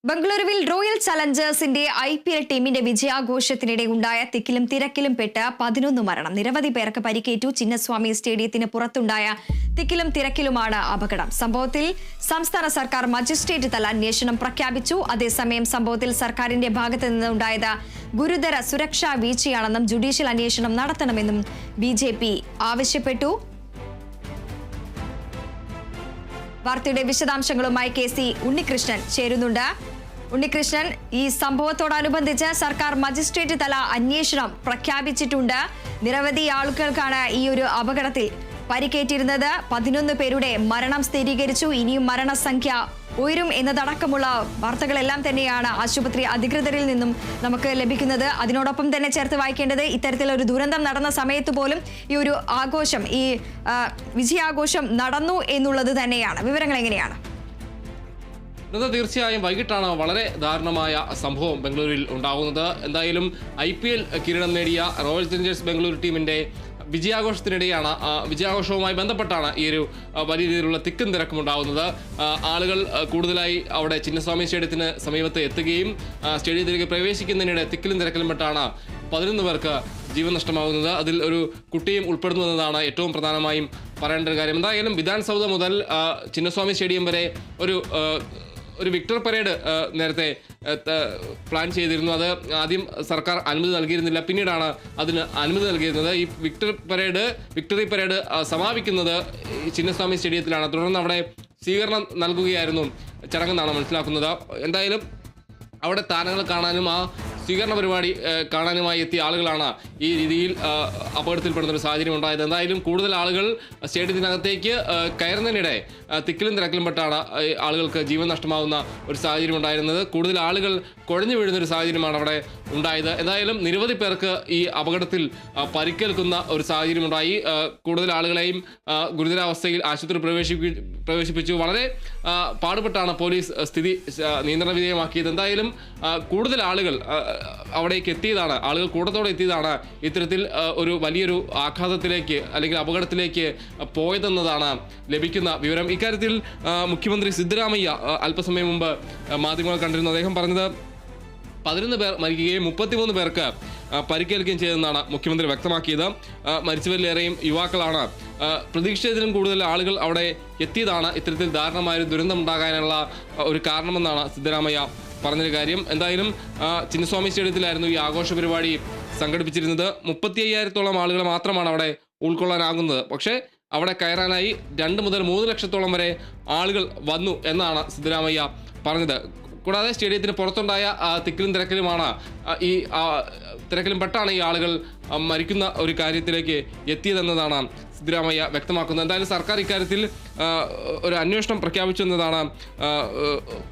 ബംഗളൂരുവിൽ royal ചലഞ്ചേഴ്സിന്റെ IPL ടീമിന്റെ വിജയാഘോഷത്തിനിടെ ഉണ്ടായ തിക്കിലും തിരക്കിലും പെട്ട് 11 മരണം. നിരവധി പേർക്ക് പരിക്കേറ്റു. ചിന്നസ്വാമി സ്റ്റേഡിയത്തിന് പുറത്തുണ്ടായ തിക്കിലും തിരക്കിലുമാണ് അപകടം. സംഭവത്തിൽ സംസ്ഥാന സർക്കാർ മജിസ്ട്രേറ്റ് തല അന്വേഷണം പ്രഖ്യാപിച്ചു. അതേസമയം സംഭവത്തിൽ സർക്കാരിന്റെ ഭാഗത്തു നിന്നുണ്ടായത് ഗുരുതര സുരക്ഷാ വീഴ്ചയാണെന്നും ജുഡീഷ്യൽ അന്വേഷണം നടത്തണമെന്നും BJP ആവശ്യപ്പെട്ടു. വാർത്തയുടെ വിശദാംശങ്ങളുമായി KC ഉണ്ണികൃഷ്ണൻ ചേരുന്നുണ്ട്. ഉണ്ണികൃഷ്ണൻ, ഈ സംഭവത്തോടനുബന്ധിച്ച് സർക്കാർ മജിസ്ട്രേറ്റ് തല അന്വേഷണം പ്രഖ്യാപിച്ചിട്ടുണ്ട്. നിരവധി ആളുകൾക്കാണ് ഈ ഒരു അപകടത്തിൽ പരിക്കേറ്റിരുന്നത്. 11 പേരുടെ മരണം സ്ഥിരീകരിച്ചു. ഇനിയും മരണസംഖ്യ ഉയരും എന്നതടക്കമുള്ള വാർത്തകളെല്ലാം തന്നെയാണ് ആശുപത്രി അധികൃതരിൽ നിന്നും നമുക്ക് ലഭിക്കുന്നത്. അതിനോടൊപ്പം തന്നെ ചേർത്ത് വായിക്കേണ്ടത്, ഇത്തരത്തിലൊരു ദുരന്തം നടന്ന സമയത്ത് പോലും ഈ ഒരു ആഘോഷം, ഈ വിജയാഘോഷം നടന്നു എന്നുള്ളത് തന്നെയാണ്. വിവരങ്ങൾ എങ്ങനെയാണ്? തീർച്ചയായും വൈകിട്ടാണ് വളരെ ദാരുണമായ സംഭവം ബംഗളൂരുവിൽ ഉണ്ടാകുന്നത്. എന്തായാലും IPL കിരീടം നേടിയ റോയൽ ചലഞ്ചേഴ്സ് ബംഗളൂരു ടീമിന്റെ വിജയാഘോഷത്തിനിടെയാണ്, വിജയാഘോഷവുമായി ബന്ധപ്പെട്ടാണ് ഈ ഒരു വലിയ രീതിയിലുള്ള തിക്കും തിരക്കും ഉണ്ടാകുന്നത്. ആളുകൾ കൂടുതലായി അവിടെ ചിന്നസ്വാമി സ്റ്റേഡിയത്തിന് സമീപത്ത് എത്തുകയും സ്റ്റേഡിയത്തിലേക്ക് പ്രവേശിക്കുന്നതിനിടെ തിക്കിലും തിരക്കിലും പെട്ടാണ് 11 പേർക്ക് ജീവൻ നഷ്ടമാകുന്നത്. അതിൽ ഒരു കുട്ടിയും ഉൾപ്പെടുന്നു എന്നതാണ് ഏറ്റവും പ്രധാനമായും പറയേണ്ട ഒരു കാര്യം. എന്തായാലും വിധാൻ സൗധ മുതൽ ചിന്നസ്വാമി സ്റ്റേഡിയം വരെ ഒരു വിക്ടർ പരേഡ് നേരത്തെ പ്ലാൻ ചെയ്തിരുന്നു. അത് ആദ്യം സർക്കാർ അനുമതി നൽകിയിരുന്നില്ല, പിന്നീടാണ് അതിന് അനുമതി നൽകിയിരുന്നത്. ഈ വിക്ടറി പരേഡ് സമാപിക്കുന്നത് ചിന്നസ്വാമി സ്റ്റേഡിയത്തിലാണ്. തുടർന്ന് അവിടെ സ്വീകരണം നൽകുകയായിരുന്നു ചടങ്ങെന്നാണ് മനസ്സിലാക്കുന്നത്. എന്തായാലും അവിടെ താരങ്ങൾ കാണാനും ആ സ്വീകരണ പരിപാടി കാണാനുമായി എത്തിയ ആളുകളാണ് ഈ രീതിയിൽ അപകടത്തിൽപ്പെടുന്നൊരു സാഹചര്യം ഉണ്ടായത്. എന്തായാലും കൂടുതൽ ആളുകൾ സ്റ്റേഡിയത്തിനകത്തേക്ക് കയറുന്നതിനിടെ തിക്കിലും തിരക്കിലും പെട്ടാണ് ആളുകൾക്ക് ജീവൻ നഷ്ടമാവുന്ന ഒരു സാഹചര്യം ഉണ്ടായിരുന്നത്. കൂടുതൽ ആളുകൾ കുഴഞ്ഞു വീഴുന്നൊരു സാഹചര്യമാണ് അവിടെ ഉണ്ടായത്. എന്തായാലും നിരവധി പേർക്ക് ഈ അപകടത്തിൽ പരിക്കേൽക്കുന്ന ഒരു സാഹചര്യം ഉണ്ടായി. കൂടുതൽ ആളുകളെയും ഗുരുതരാവസ്ഥയിൽ ആശുപത്രി പ്രവേശിപ്പിച്ചു. വളരെ പാടുപെട്ടാണ് പോലീസ് സ്ഥിതി നിയന്ത്രണ വിധേയമാക്കിയത്. എന്തായാലും കൂടുതൽ ആളുകൾ അവിടേക്ക് എത്തിയതാണ്, ആളുകൾ കൂട്ടത്തോടെ എത്തിയതാണ് ഇത്തരത്തിൽ ഒരു വലിയൊരു ആഘാതത്തിലേക്ക് അല്ലെങ്കിൽ അപകടത്തിലേക്ക് പോയതെന്നതാണ് ലഭിക്കുന്ന വിവരം. ഇക്കാര്യത്തിൽ മുഖ്യമന്ത്രി സിദ്ധരാമയ്യ അല്പസമയം മുമ്പ് മാധ്യമങ്ങൾ കണ്ടിരുന്നു. അദ്ദേഹം പറഞ്ഞത് 11 പേർ മരിക്കുകയും 33 പേർക്ക് പരിക്കേൽക്കുകയും ചെയ്തെന്നാണ് മുഖ്യമന്ത്രി വ്യക്തമാക്കിയത്. മരിച്ചവരിലേറെയും യുവാക്കളാണ്. പ്രതീക്ഷിച്ചതിലും കൂടുതൽ ആളുകൾ അവിടെ എത്തിയതാണ് ഇത്തരത്തിൽ ദാരുണമായൊരു ദുരന്തം ഉണ്ടാകാനുള്ള ഒരു കാരണമെന്നാണ് സിദ്ധരാമയ്യ പറഞ്ഞൊരു കാര്യം. എന്തായാലും ചിന്നസ്വാമി സ്റ്റേഡിയത്തിലായിരുന്നു ഈ ആഘോഷ പരിപാടി സംഘടിപ്പിച്ചിരുന്നത്. 35,000-ഓളം ആളുകൾ മാത്രമാണ് അവിടെ ഉൾക്കൊള്ളാനാകുന്നത്. പക്ഷേ അവിടെ കയറാനായി 2 മുതൽ 3 ലക്ഷത്തോളം വരെ ആളുകൾ വന്നു എന്നാണ് സിദ്ധരാമയ്യ പറഞ്ഞത്. കൂടാതെ സ്റ്റേഡിയത്തിന് പുറത്തുണ്ടായ തിക്കിലും തിരക്കിലുമാണ് ഈ തിരക്കിലും പെട്ടാണ് ഈ ആളുകൾ മരിക്കുന്ന ഒരു കാര്യത്തിലേക്ക് എത്തിയതെന്നതാണ് സിദ്ധരാമയ്യ വ്യക്തമാക്കുന്നത്. എന്തായാലും സർക്കാർ ഇക്കാര്യത്തിൽ ഒരു അന്വേഷണം പ്രഖ്യാപിച്ചു എന്നതാണ്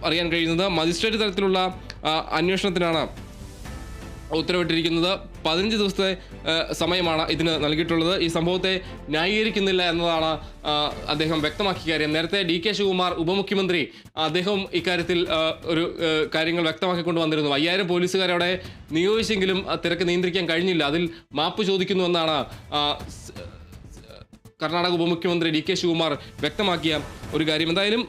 അറിയാൻ കഴിയുന്നത്. മജിസ്ട്രേറ്റ് തലത്തിലുള്ള അന്വേഷണത്തിനാണ് ഉത്തരവിട്ടിരിക്കുന്നത്. 15 ദിവസത്തെ സമയമാണ് ഇതിന് നൽകിയിട്ടുള്ളത്. ഈ സംഭവത്തെ ന്യായീകരിക്കുന്നില്ല എന്നതാണ് അദ്ദേഹം വ്യക്തമാക്കിയ കാര്യം. നേരത്തെ DK ശിവകുമാർ ഉപമുഖ്യമന്ത്രി അദ്ദേഹം ഇക്കാര്യത്തിൽ ഒരു കാര്യങ്ങൾ വ്യക്തമാക്കിക്കൊണ്ട് വന്നിരുന്നു. 5000 പോലീസുകാരെ അവിടെ നിയോഗിച്ചെങ്കിലും തിരക്ക് നിയന്ത്രിക്കാൻ കഴിഞ്ഞില്ല. അതിൽ മാപ്പ് ചോദിക്കുന്നുവെന്നാണ് കർണാടക ഉപമുഖ്യമന്ത്രി DK ശിവകുമാർ വ്യക്തമാക്കിയ ഒരു കാര്യം. എന്തായാലും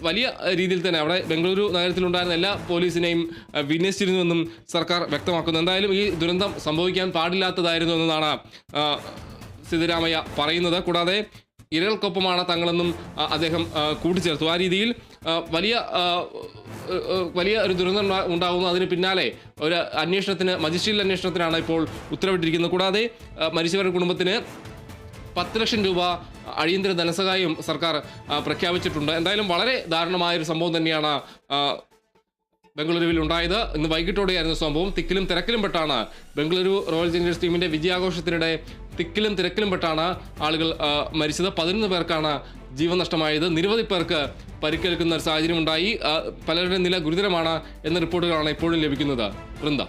വലിയ രീതിയിൽ തന്നെ അവിടെ ബംഗളൂരു നഗരത്തിലുണ്ടായിരുന്ന എല്ലാ പോലീസിനെയും വിന്യസിച്ചിരുന്നുവെന്നും സർക്കാർ വ്യക്തമാക്കുന്നു. എന്തായാലും ഈ ദുരന്തം സംഭവിക്കാൻ പാടില്ലാത്തതായിരുന്നു എന്നതാണ് സിദ്ധരാമയ്യ പറയുന്നത്. കൂടാതെ ഇരകൾക്കൊപ്പമാണ് തങ്ങളെന്നും അദ്ദേഹം കൂട്ടിച്ചേർത്തു. ആ രീതിയിൽ വലിയ ഒരു ദുരന്തം ഉണ്ടാകുന്നു. അതിന് പിന്നാലെ ഒരു അന്വേഷണത്തിന്, മജിസ്ട്രേറ്റ് അന്വേഷണത്തിനാണ് ഇപ്പോൾ ഉത്തരവിട്ടിരിക്കുന്നത്. കൂടാതെ മരിച്ചവരുടെ കുടുംബത്തിന് 10 ലക്ഷം രൂപ അടിയന്തര ധനസഹായം സർക്കാർ പ്രഖ്യാപിച്ചിട്ടുണ്ട്. എന്തായാലും വളരെ ദാരുണമായൊരു സംഭവം തന്നെയാണ് ബംഗളൂരുവിൽ ഉണ്ടായത്. ഇന്ന് വൈകിട്ടോടെയായിരുന്നു സംഭവം. തിക്കിലും തിരക്കിലും പെട്ടാണ് ബംഗളൂരു റോയൽ ചലഞ്ചേഴ്സ് ടീമിന്റെ വിജയാഘോഷത്തിനിടെ തിക്കിലും തിരക്കിലും പെട്ടാണ് ആളുകൾ മരിച്ചത്. 11 പേർക്കാണ് ജീവൻ നഷ്ടമായത്. നിരവധി പേർക്ക് പരിക്കേൽക്കുന്ന ഒരു സാഹചര്യം ഉണ്ടായി. പലരുടെ നില ഗുരുതരമാണ് എന്ന റിപ്പോർട്ടുകളാണ് ഇപ്പോഴും ലഭിക്കുന്നത്. വൃന്ദ.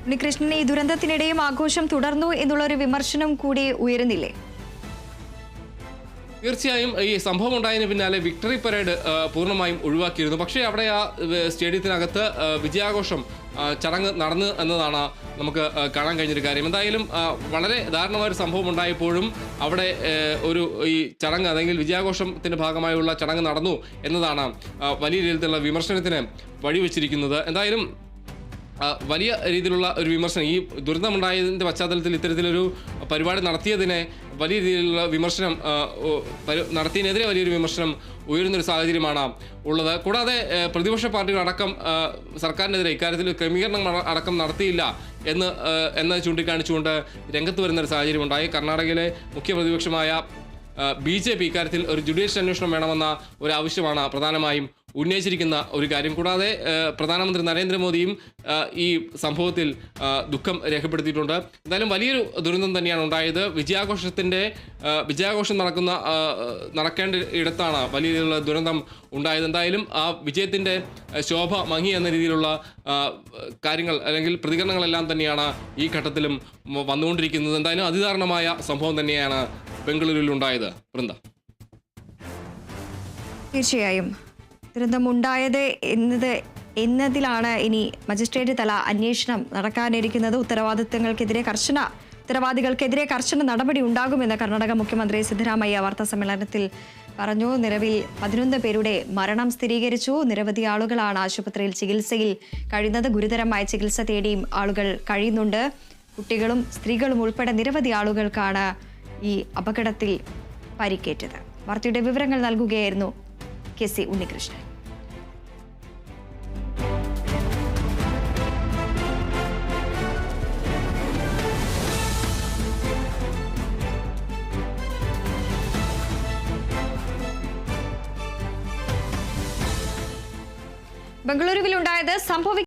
ഉണ്ണികൃഷ്ണൻ, ഈ ദുരന്തത്തിനിടെയും ആഘോഷം തുടർന്നു എന്നുള്ളൊരു വിമർശനം കൂടി ഉയരുന്നില്ലേ? തീർച്ചയായും ഈ സംഭവം ഉണ്ടായതിന് പിന്നാലെ വിക്ടറി പരേഡ് പൂർണ്ണമായും ഒഴിവാക്കിയിരുന്നു. പക്ഷേ അവിടെ ആ സ്റ്റേഡിയത്തിനകത്ത് വിജയാഘോഷം ചടങ്ങ് നടന്നു എന്നതാണ് നമുക്ക് കാണാൻ കഴിഞ്ഞൊരു കാര്യം. എന്തായാലും വളരെ ദാരുണമായൊരു സംഭവം ഉണ്ടായപ്പോഴും അവിടെ ഒരു ഈ ചടങ്ങ് അല്ലെങ്കിൽ വിജയാഘോഷത്തിൻ്റെ ഭാഗമായുള്ള ചടങ്ങ് നടന്നു എന്നതാണ് വലിയ രീതിയിലുള്ള വിമർശനത്തിന് വഴിവെച്ചിരിക്കുന്നത്. എന്തായാലും വലിയ രീതിയിലുള്ള ഒരു വിമർശനം, ഈ ദുരന്തമുണ്ടായതിൻ്റെ പശ്ചാത്തലത്തിൽ ഇത്തരത്തിലൊരു പരിപാടി നടത്തിയതിനെ വലിയ രീതിയിലുള്ള വിമർശനം നടത്തിയതിനെതിരെ വലിയൊരു വിമർശനം ഉയരുന്നൊരു സാഹചര്യമാണ് ഉള്ളത്. കൂടാതെ പ്രതിപക്ഷ പാർട്ടികളടക്കം സർക്കാരിനെതിരെ ഇക്കാര്യത്തിൽ ക്രമീകരണം അടക്കം നടത്തിയില്ല എന്ന് ചൂണ്ടിക്കാണിച്ചുകൊണ്ട് രംഗത്ത് വരുന്നൊരു സാഹചര്യം ഉണ്ടായി. കർണാടകയിലെ മുഖ്യ പ്രതിപക്ഷമായ BJP ഇക്കാര്യത്തിൽ ഒരു ജുഡീഷ്യൽ അന്വേഷണം വേണമെന്ന ഒരു ആവശ്യമാണ് പ്രധാനമായും ഉന്നയിച്ചിരിക്കുന്ന ഒരു കാര്യം. കൂടാതെ പ്രധാനമന്ത്രി നരേന്ദ്രമോദിയും ഈ സംഭവത്തിൽ ദുഃഖം രേഖപ്പെടുത്തിയിട്ടുണ്ട്. എന്തായാലും വലിയൊരു ദുരന്തം തന്നെയാണ് ഉണ്ടായത്. വിജയാഘോഷം നടക്കേണ്ട ഇടത്താണ് വലിയ രീതിയിലുള്ള ദുരന്തം ഉണ്ടായത്. എന്തായാലും ആ വിജയത്തിൻ്റെ ശോഭ മങ്ങി എന്ന രീതിയിലുള്ള കാര്യങ്ങൾ അല്ലെങ്കിൽ പ്രതികരണങ്ങളെല്ലാം തന്നെയാണ് ഈ ഘട്ടത്തിലും വന്നുകൊണ്ടിരിക്കുന്നത്. എന്തായാലും അതിദാരുണമായ സംഭവം തന്നെയാണ് ബംഗളൂരുവിൽ ഉണ്ടായത്. വൃന്ദ, തീർച്ചയായും ദുരന്തമുണ്ടായത് എന്നതിലാണ് ഇനി മജിസ്ട്രേറ്റ് തല അന്വേഷണം നടക്കാനിരിക്കുന്നത്. ഉത്തരവാദികൾക്കെതിരെ കർശന നടപടി ഉണ്ടാകുമെന്ന് കർണാടക മുഖ്യമന്ത്രി സിദ്ധരാമയ്യ വാർത്താസമ്മേളനത്തിൽ പറഞ്ഞു. നിലവിൽ 11 പേരുടെ മരണം സ്ഥിരീകരിച്ചു. നിരവധി ആളുകളാണ് ആശുപത്രിയിൽ ചികിത്സയിൽ കഴിയുന്നത്. ഗുരുതരമായ ചികിത്സ തേടിയും ആളുകൾ കഴിയുന്നുണ്ട്. കുട്ടികളും സ്ത്രീകളും ഉൾപ്പെടെ നിരവധി ആളുകൾക്കാണ് ഈ അപകടത്തിൽ പരിക്കേറ്റത്. വാർത്തയുടെ വിവരങ്ങൾ നൽകുകയായിരുന്നു KC ഉണ്ണികൃഷ്ണൻ. ബംഗളൂരുവിലുണ്ടായത്